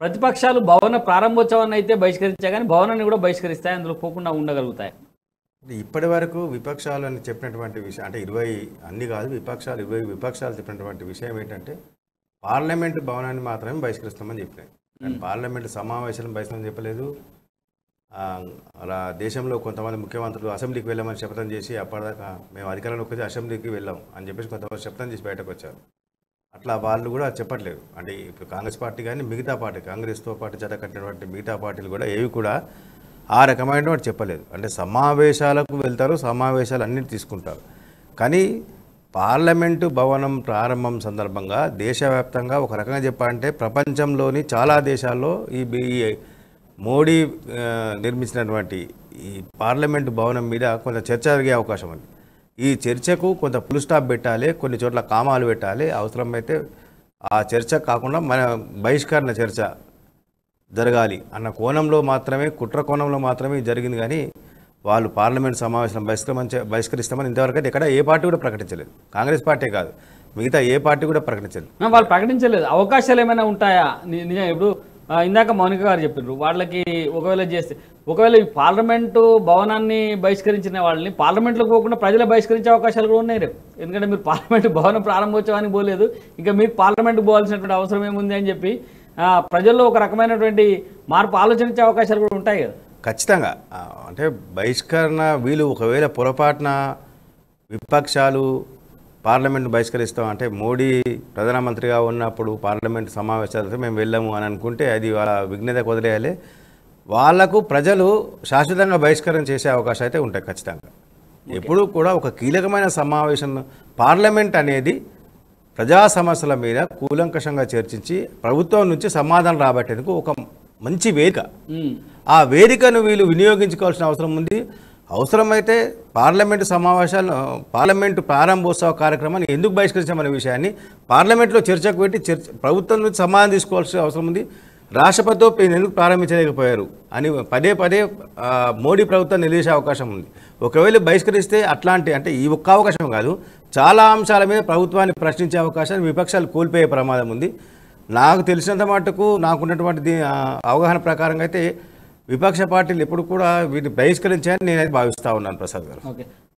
ప్రతిపక్షాలు భవన ప్రారంభోత్సవాన్ని అయితే బహిష్కరించాయి కానీ భవనాన్ని కూడా బహిష్కరిస్తాయి, అందులో పోకుండా ఉండగలుగుతాయి. ఇప్పటి వరకు విపక్షాలు అని చెప్పినటువంటి విషయం అంటే 20 అన్ని కాదు, విపక్షాలు 20 విపక్షాలు చెప్పినటువంటి విషయం ఏంటంటే పార్లమెంటు భవనాన్ని మాత్రమే బహిష్కరిస్తామని చెప్పినాయి. కానీ పార్లమెంటు సమావేశాలను బహిష్కరించమని చెప్పలేదు. అలా దేశంలో కొంతమంది ముఖ్యమంత్రులు అసెంబ్లీకి వెళ్ళామని శపథం చేసి అప్పటిదాకా మేము అధికారంలోకి వచ్చి అసెంబ్లీకి వెళ్ళాం అని చెప్పేసి కొంతమంది శపథం చేసి బయటకు వచ్చారు. అట్లా వాళ్ళు కూడా చెప్పట్లేదు. అంటే ఇప్పుడు కాంగ్రెస్ పార్టీ కానీ మిగతా పార్టీ కాంగ్రెస్తో పాటు జత కట్టినటువంటి మిగతా పార్టీలు కూడా ఏవి కూడా ఆ రకమైనటువంటి చెప్పలేదు. అంటే సమావేశాలకు వెళ్తారు, సమావేశాలు అన్నీ తీసుకుంటారు. కానీ పార్లమెంటు భవనం ప్రారంభం సందర్భంగా దేశవ్యాప్తంగా ఒక రకంగా చెప్పాలంటే ప్రపంచంలోని చాలా దేశాల్లో ఈ మోడీ నిర్మించినటువంటి ఈ పార్లమెంటు భవనం మీద కొంత చర్చ జరిగే అవకాశం ఉంది. ఈ చర్చకు కొంత ఫుల్ స్టాప్ పెట్టాలి, కొన్ని చోట్ల కామాలు పెట్టాలి, అవసరమైతే ఆ చర్చ కాకుండా మన బహిష్కరణ చర్చ జరగాలి అన్న కోణంలో మాత్రమే, కుట్ర కోణంలో మాత్రమే జరిగింది. కానీ వాళ్ళు పార్లమెంట్ సమావేశం బహిష్కరిస్తామని ఇంతవరకు అయితే ఎక్కడ ఏ పార్టీ కూడా ప్రకటించలేదు. కాంగ్రెస్ పార్టీ కాదు, మిగతా ఏ పార్టీ కూడా ప్రకటించలేదు. వాళ్ళు ప్రకటించలేదు. అవకాశాలు ఏమైనా ఉంటాయా? నిజం ఇప్పుడు ఇందాక మౌనిక గారు చెప్పారు, వాళ్ళకి ఒకవేళ ఈ పార్లమెంటు భవనాన్ని బహిష్కరించిన వాళ్ళని పార్లమెంట్లోకి పోకుండా ప్రజలు బహిష్కరించే అవకాశాలు కూడా ఉన్నాయి రేపు. ఎందుకంటే మీరు పార్లమెంటు భవనం ప్రారంభోత్సవానికి పోలేదు, ఇంకా మీకు పార్లమెంటు పోవాల్సినటువంటి అవసరం ఏముంది అని చెప్పి ప్రజల్లో ఒక రకమైనటువంటి మార్పు ఆలోచించే అవకాశాలు కూడా ఉంటాయి కదా. ఖచ్చితంగా. అంటే బహిష్కరణ వీలు ఒకవేళ పొరపాటున విపక్షాలు పార్లమెంట్ బహిష్కరిస్తాం అంటే మోడీ ప్రధానమంత్రిగా ఉన్నప్పుడు పార్లమెంట్ సమావేశాలతో మేము వెళ్ళాము అని అనుకుంటే అది వాళ్ళ విఘ్నతకు వదిలేయాలి. వాళ్లకు ప్రజలు శాశ్వతంగా బహిష్కరణ చేసే అవకాశం అయితే ఉంటాయి ఖచ్చితంగా. ఎప్పుడూ కూడా ఒక కీలకమైన సమావేశం పార్లమెంట్ అనేది ప్రజా సమస్యల మీద కూలంకషంగా చర్చించి ప్రభుత్వం నుంచి సమాధానం రాబట్టేందుకు ఒక మంచి వేదిక. ఆ వేదికను వీళ్ళు వినియోగించుకోవాల్సిన అవసరం ఉంది. అవసరమైతే పార్లమెంటు సమావేశాలను పార్లమెంటు ప్రారంభోత్సవ కార్యక్రమాన్ని ఎందుకు బహిష్కరించామనే విషయాన్ని పార్లమెంట్లో చర్చకు పెట్టి ప్రభుత్వం నుంచి సమాధానం తీసుకోవాల్సిన అవసరం ఉంది. రాష్ట్రపతితో ఎందుకు ప్రారంభించలేకపోయారు అని పదే మోడీ ప్రభుత్వం నిలిచే అవకాశం ఉంది. ఒకవేళ బహిష్కరిస్తే అట్లాంటి అంటే ఈ ఒక్క అవకాశం కాదు, చాలా అంశాల మీద ప్రభుత్వాన్ని ప్రశ్నించే అవకాశాన్ని విపక్షాలు కోల్పోయే ప్రమాదం ఉంది. నాకు తెలిసినంత మటుకు నాకున్నటువంటి అవగాహన ప్రకారంగా అయితే విపక్ష పార్టీలు ఎప్పుడు కూడా వీటిని బహిష్కరించాయని నేనైతే భావిస్తూ ఉన్నాను ప్రసాద్ గారు. ఓకే.